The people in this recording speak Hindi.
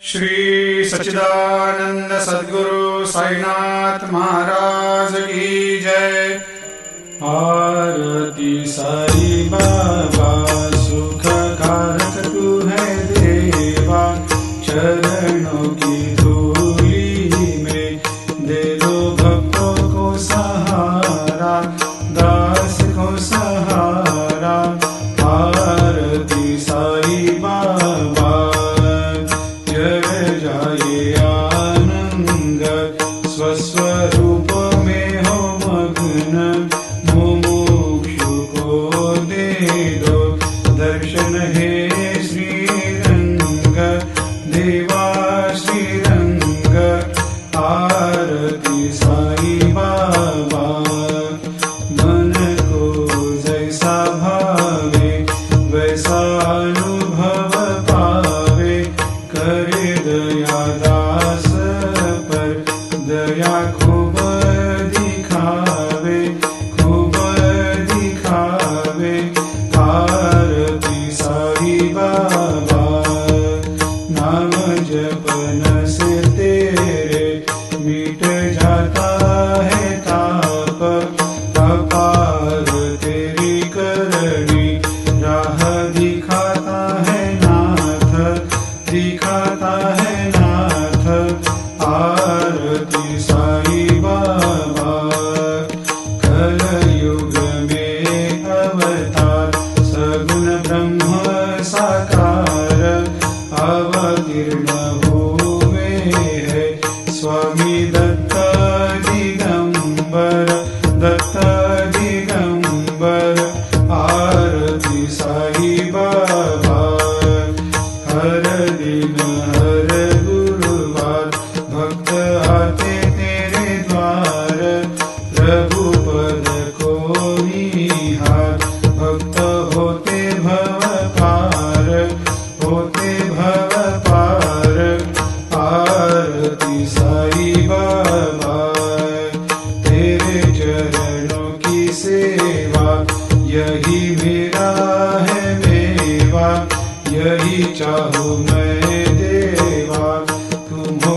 श्री सच्चिदानंद सद्गुरु साईनाथ महाराज की जय। आरती साई बाबा सुख कारक तू है देवा, चरणों की धूली में दे दो भक्तों को सहारा, दास को सहारा। आरती साई बाबा जय जाए आनंद, स्वस्वरूप में हो मग्न, मुमुक्षु को दे दो दर्शन हे श्रीरंग, देवा श्रीरंग। आरती साई बाबा मन को जैसा भावे वैसा अनुभव पावे, करे दया दास पर दया खूब दिखावे, खूब दिखावे। आरती साई बाबा नाम जपन से तेरे मिट जाता है ताप, अपार तेरी करनी राह दिखाता है नाथ, दिखाता है नाथ। आरती साई बाबा कलयुग में अवतार, सगुण ब्रह्म साकार, अवतीर्ण हुए है स्वामी दत्त दिगंबर, दत्त दिगंबर। आरती साई बाबा हर दिन हर गुरुवार भक्त आते तेरे द्वार, रघुपद को निहार, भक्त होते भव पार, होते भव पार। आरती साई बाबा तेरे चरणों की सेवा, यही मेरा है मेवा, यही चाहूँ मैं देवा, तुम हो